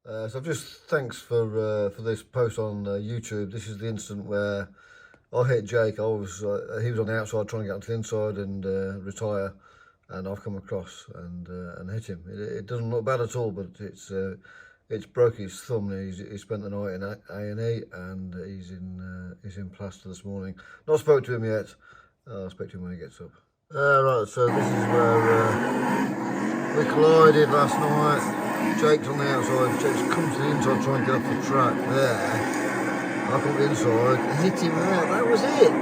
So just thanks for this post on YouTube. This is the incident where I hit Jake. He was on the outside trying to get onto the inside and retire, and I've come across and hit him. It doesn't look bad at all, but it's broke his thumb. He spent the night in A&E, and he's in plaster this morning. Not spoke to him yet. I'll speak to him when he gets up. Right, so this is where we collided last night. Jake's on the outside, Jake's come to the inside trying to get off the track there. I come to the inside, hit him there, that was it.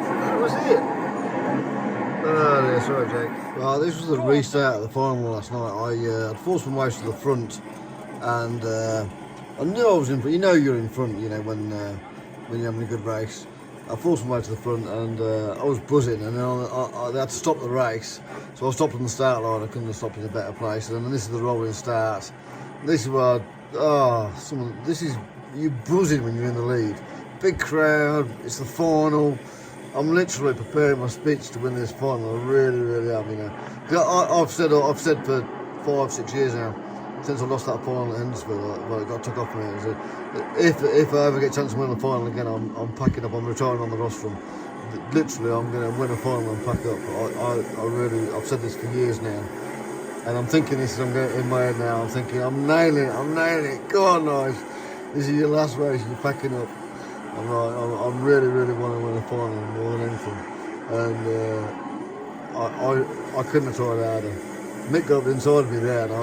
Oh dear, sorry Jake. Well, this was the restart of the final last night. I'd forced my way to the front, and I knew I was in front. You know you're in front, you know, when you're having a good race. I forced my way to the front, and I was buzzing, and then I had to stop the race, so I stopped on the start line. I couldn't have stopped in a better place, and then this is the rolling start. This is where this is you buzzing when you're in the lead. Big crowd, it's the final. I'm literally preparing my speech to win this final. I really am, you know. I've said for 5-6 years now, since I lost that final at Hendersonville, well, it got took off me. If I ever get a chance to win the final again, I'm packing up. I'm retiring on the rostrum. Literally, I'm going to win a final and pack up. I've said this for years now. And I'm thinking this, I'm going in my head now, I'm thinking, I'm nailing it, go on guys, this is your last race, you're packing up. I'm really want to win a final more than anything. And I couldn't have tried harder. Mick got inside of me there, and I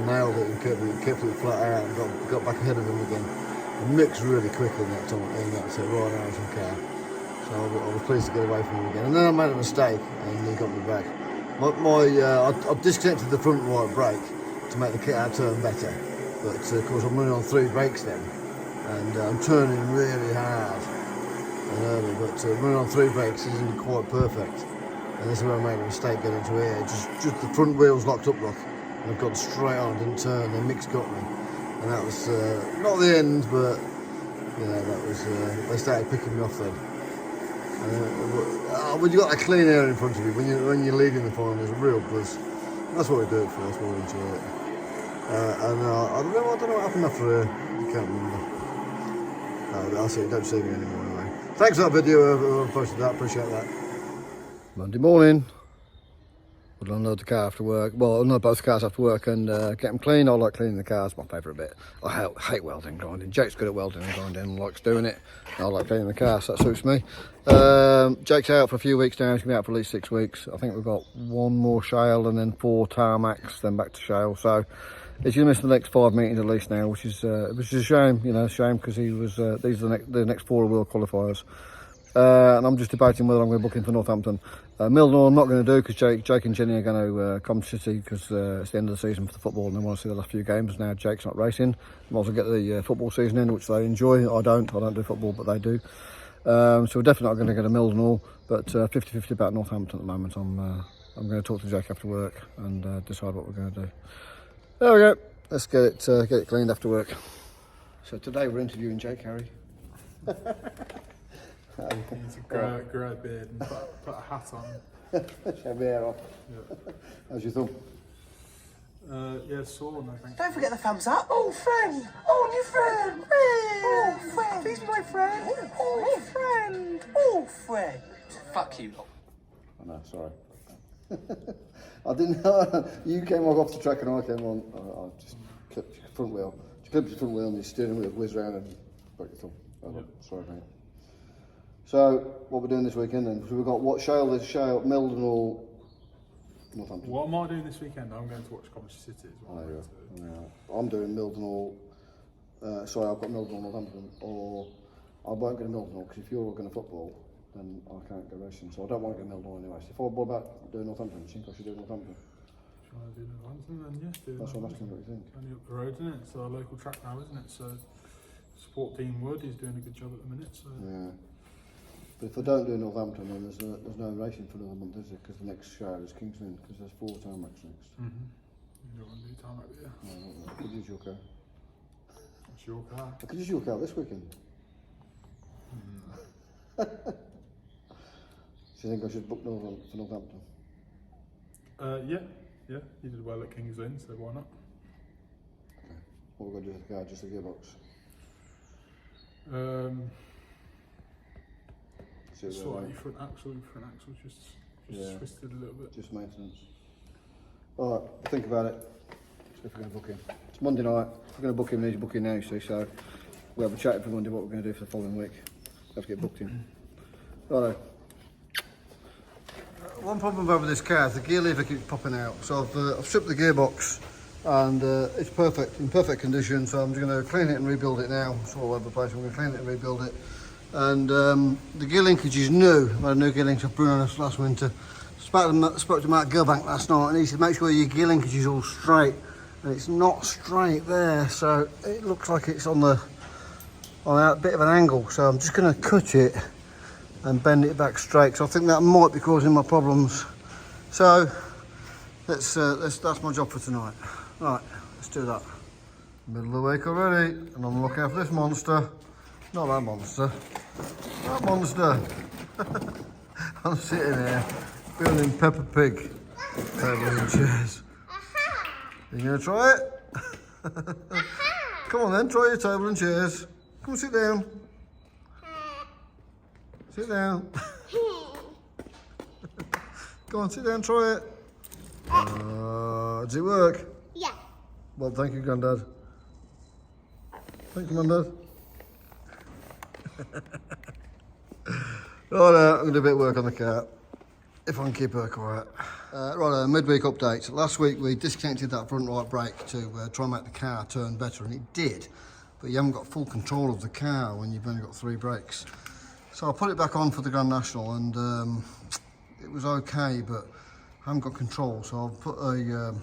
nailed it and kept it flat out and got back ahead of him again. And Mick's really quick in that time, right out of the car. So I was pleased to get away from him again. And then I made a mistake, and he got me back. I disconnected the front right brake to make the kit-out turn better, but of course I'm running on 3 brakes then, and I'm turning really hard and early, but running on 3 brakes isn't quite perfect, and this is where I made a mistake getting into here. Just the front wheels locked up, look, and I've gone straight on, didn't turn, and Mick's got me, and that was not the end, but you know, that was they started picking me off then. When you got a clean air in front of you, when you're leading the final, there's a real buzz. That's what we do it for. That's what we enjoy it. I don't know what happened after. I can't remember. I'll see. Don't see me anymore anyway. Thanks for that video. Whoever posted that. Appreciate that. Monday morning. We'll unload the car after work. Well, unload both cars after work and get them clean. I like cleaning the cars, my favourite bit. I hate welding and grinding. Jake's good at welding and grinding and likes doing it. I like cleaning the car, so that suits me. Jake's out for a few weeks now. He's going to be out for at least 6 weeks. I think we've got 1 more shale and then 4 tarmacs, then back to shale. So he's going to miss the next 5 meetings at least now, which is a shame, you know, because he was. These are the next 4 world qualifiers. And I'm just debating whether I'm going to book him for Northampton. Mildenhall I'm not going to do because Jake and Jenny are going to come to City because it's the end of the season for the football and they want to see the last few games. Now Jake's not racing. Might as well get the football season in, which they enjoy. I don't do football, but they do. So we're definitely not going to get a Mildenhall, but 50-50 about Northampton at the moment. I'm going to talk to Jake after work and decide what we're going to do. There we go. Let's get it cleaned after work. So today we're interviewing Jake, Harry. He's a grey beard and put a hat on. Shave the hair off. Yeah. How's your thumb? Yeah, sore, I think. Don't forget the thumbs up. Oh, friend. Oh, new friend. Oh, friend. Please be my friend. Oh, friend. Oh, friend. Fuck you. I know, sorry. I didn't know. You came off the track and I came on. I just clipped your front wheel. You clipped your front wheel and your steering wheel whizzed around and broke your thumb. Oh, sorry, mate. So, what we're doing this weekend then? We've got what shale? There's shale, Mildenhall, Northampton. What am I doing this weekend? I'm going to watch Coventry City as well. Yeah. I'm doing Mildenhall. Sorry, I've got Mildenhall, Northampton, or I won't go to Mildenhall because if you're going to football, then I can't go racing. So I don't want to go to Mildenhall anyway. So if I bought about doing Northampton, do you think I should do Northampton? Should I do Northampton then? Yeah, do That's what I'm asking what you think. Only up the road, isn't it? It's a local track now, isn't it? So support Dean Wood. He's doing a good job at the minute. So. Yeah. But if I don't do Northampton, then there's no racing for another month, is there? Because the next show is Kingston, because there's 4 tarmacs next. You don't want to do tarmac, do you? No, I could use your car. What's your car? I could use your car this weekend. Do you think I should book for Northampton? Yeah. You did well at King's Lynn, so why not? What we're going to do with the car, just the gearbox? Slightly front axle just twisted a little bit. Just maintenance. Alright, think about it. See if we're going to book him. It's Monday night. We're going to book him, he's booking now, see, so we'll have a chat for Monday what we're going to do for the following week. Have to get booked in. Righto. One problem with this car is the gear lever keeps popping out, so I've stripped the gearbox and it's perfect, in perfect condition, so I'm just going to clean it and rebuild it now. It's all over the place, I'm going to clean it and rebuild it. And the gear linkage is new. I had a new gear linkage off Bruno last winter. Spoke to Mark Gearbox last night and he said make sure your gear linkage is all straight, and it's not straight there, so it looks like it's on a bit of an angle, so I'm just going to cut it and bend it back straight, so I think that might be causing my problems. So that's my job for tonight. Right, let's do that. Middle of the week already, and I'm looking after this monster. Not that monster. That monster. I'm sitting here building Peppa Pig tables and chairs. You gonna try it? Come on then, try your table and chairs. Come on, sit down. Sit down. Go on, sit down, try it. Does it work? Yeah. Well, thank you, Grandad. Thank you, Grandad. Right, I'm going to do a bit of work on the car, if I can keep her quiet. Right, midweek update. Last week we disconnected that front right brake to try and make the car turn better, and it did. But you haven't got full control of the car when you've only got 3 brakes. So I put it back on for the Grand National, and it was okay, but I haven't got control. So I've put a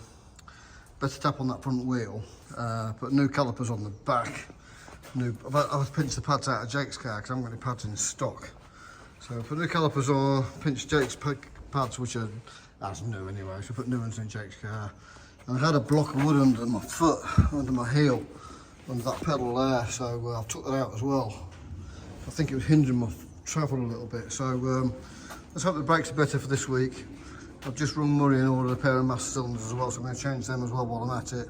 better tap on that front wheel, put new calipers on the back. I've pinched the pads out of Jake's car because I haven't got any pads in stock. So I put new calipers on, pinched Jake's pads, which are as new anyway, so I put new ones in Jake's car. And I had a block of wood under my foot, under my heel, under that pedal there, so I took that out as well. I think it was hindering my travel a little bit, so let's hope the brakes are better for this week. I've just rung Murray and ordered a pair of master cylinders as well, so I'm going to change them as well while I'm at it.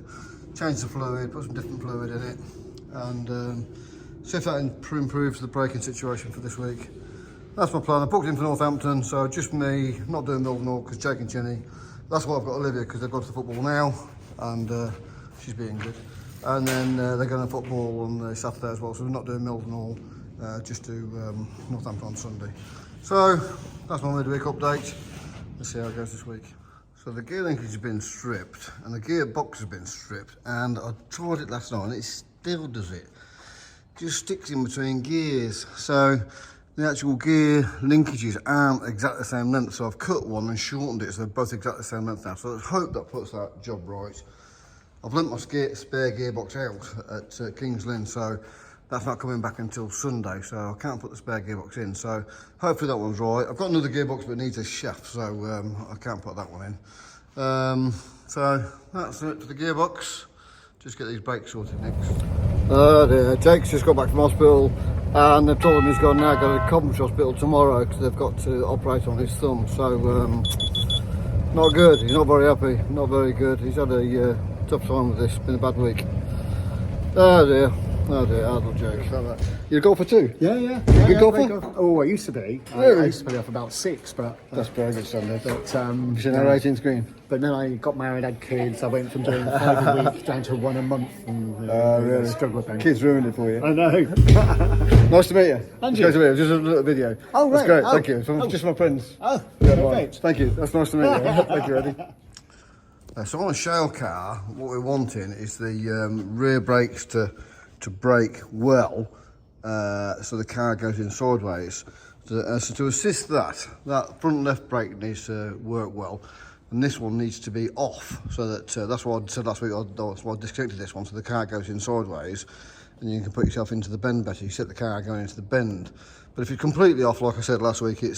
Change the fluid, put some different fluid in it, and see if that improves the braking situation for this week. That's my plan. I booked in for Northampton, so just me, not doing Milton Hall because Jake and Jenny. That's why I've got Olivia, because they've got to the football now, and she's being good. And then they're going to football on the Saturday as well, so we're not doing Milton Hall, just do Northampton on Sunday. So that's my midweek update. Let's see how it goes this week. So the gear linkage has been stripped and the gearbox has been stripped, and I tried it last night and it still does it. Just sticks in between gears. So the actual gear linkages aren't exactly the same length, so I've cut one and shortened it so they're both exactly the same length now. So let's hope that puts that job right. I've lent my spare gearbox out at King's Lynn, so that's not coming back until Sunday, so I can't put the spare gearbox in. So hopefully that one's right. I've got another gearbox but it needs a shaft, so I can't put that one in. So that's it for the gearbox. Just get these brakes sorted next. Dear. Jake's just got back from hospital and they've told him he's got now go to Coventry Hospital tomorrow because they've got to operate on his thumb. So not good. He's not very happy. Not very good. He's had a tough time with this. Been a bad week. Oh dear. Oh dear, I love Jake. You're a golfer too? Yeah. You a good golfer? Oh, I used to be. Really? I used to play off about 6, but That's very good Sunday. but You should know 18's green. but then I got married, had kids. I went from doing 5 a week down to 1 a month, and Really? struggled then. Kids ruined it for you. I know. Nice to meet you. And Nice to you. meet you. Just a little video. Oh, That's right. great. Oh. Thank you. From just my friends. Oh, Yeah, perfect. Thank you. That's nice to meet you. Thank you, Eddie. So on a shale car, what we're wanting is the rear brakes to brake well, so the car goes in sideways. So to assist that front left brake needs to work well, and this one needs to be off. So that that's what I said last week. That's why I disconnected this one, so the car goes in sideways, and you can put yourself into the bend better. You set the car going into the bend. But if it's completely off, like I said last week, it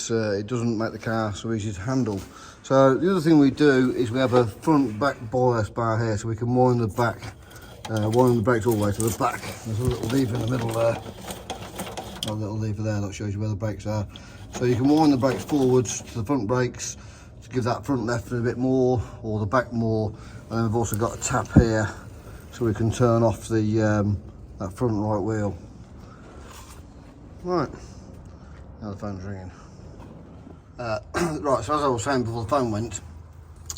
doesn't make the car so easy to handle. So the other thing we do is we have a front back bias bar here, so we can wind the back. Wind the brakes all the way to the back. There's a little lever in the middle there. A little lever there that shows you where the brakes are. So you can wind the brakes forwards to the front brakes to give that front left a bit more, or the back more. And then we've also got a tap here, so we can turn off the that front right wheel. Right, now the phone's ringing. Right, so as I was saying before the phone went,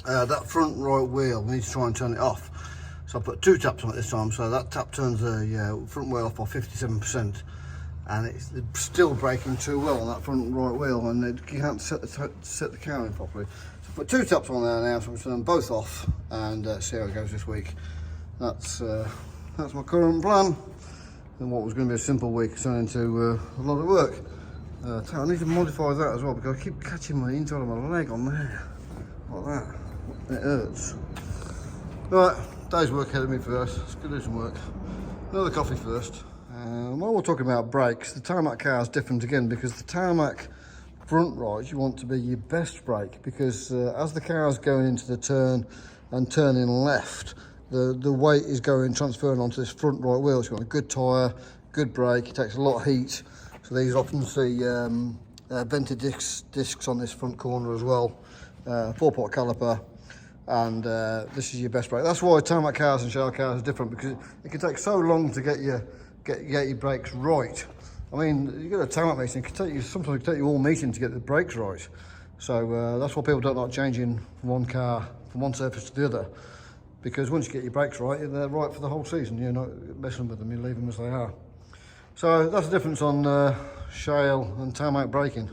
that front right wheel, we need to try and turn it off. So I put 2 taps on it this time, so that tap turns the front wheel off by 57%, and it's still braking too well on that front right wheel, and you can't set the car in properly. So I put 2 taps on there now, so I'm going to turn them both off and see how it goes this week. That's my current plan. And what was going to be a simple week turned into a lot of work. I need to modify that as well, because I keep catching my inside of my leg on there, like that. It hurts. Right, day's work ahead of me first. Let's go do some work. Another coffee first. While we're talking about brakes, the tarmac car is different again, because the tarmac front right, you want to be your best brake, because as the car is going into the turn and turning left, the weight is transferring onto this front right wheel. So you want a good tyre, good brake. It takes a lot of heat. So these often see vented discs on this front corner as well. 4-pot caliper, and this is your best brake. That's why tarmac cars and shell cars are different, because it can take so long to get your brakes right. I mean, you get a tarmac meeting, sometimes it can take you all meeting to get the brakes right. So that's why people don't like changing one car from one surface to the other, because once you get your brakes right, they're right for the whole season. You're not messing with them, you leave them as they are. So that's the difference on shale and tarmac braking.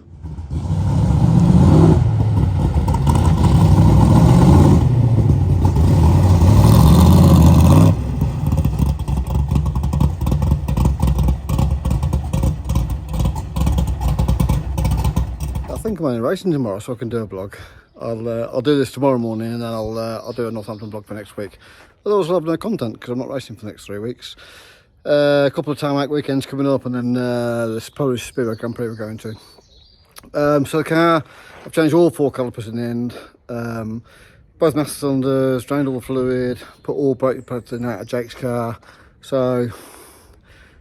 I think I'm only racing tomorrow, so I can do a vlog. I'll do this tomorrow morning, and then I'll do a Northampton vlog for next week. Otherwise I'll have no content, because I'm not racing for the next 3 weeks. A couple of tarmac weekends coming up, and then this Polish Speedway Grand Prix we're going to. So the car, I've changed all 4 calipers in the end. Both master cylinders, drained all the fluid, put all brake pads in out of Jake's car. So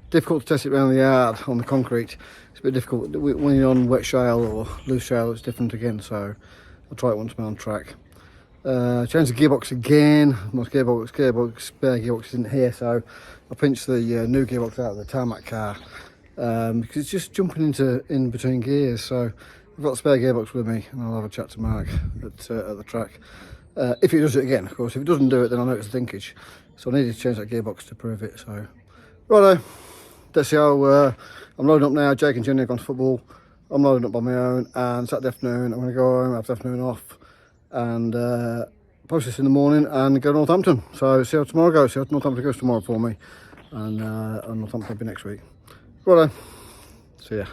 difficult to test it around the yard on the concrete. It's a bit difficult when you're on wet shale or loose shale. It's different again, so I'll try it once I'm on track. Changed the gearbox again. My spare gearbox isn't here, so I pinched the new gearbox out of the tarmac car because it's just jumping in between gears. So I've got the spare gearbox with me, and I'll have a chat to Mark at the track. If he does it again, of course. If he doesn't do it, then I know it's linkage. So I needed to change that gearbox to prove it. So righto, let's see how I'm loading up now. Jake and Jenny have gone to football. I'm loading up on my own, and Saturday afternoon I'm going to go home, have the afternoon off, and post this in the morning and go to Northampton. So see how tomorrow goes. See how Northampton goes tomorrow for me, and Northampton will be next week. Righto, see ya.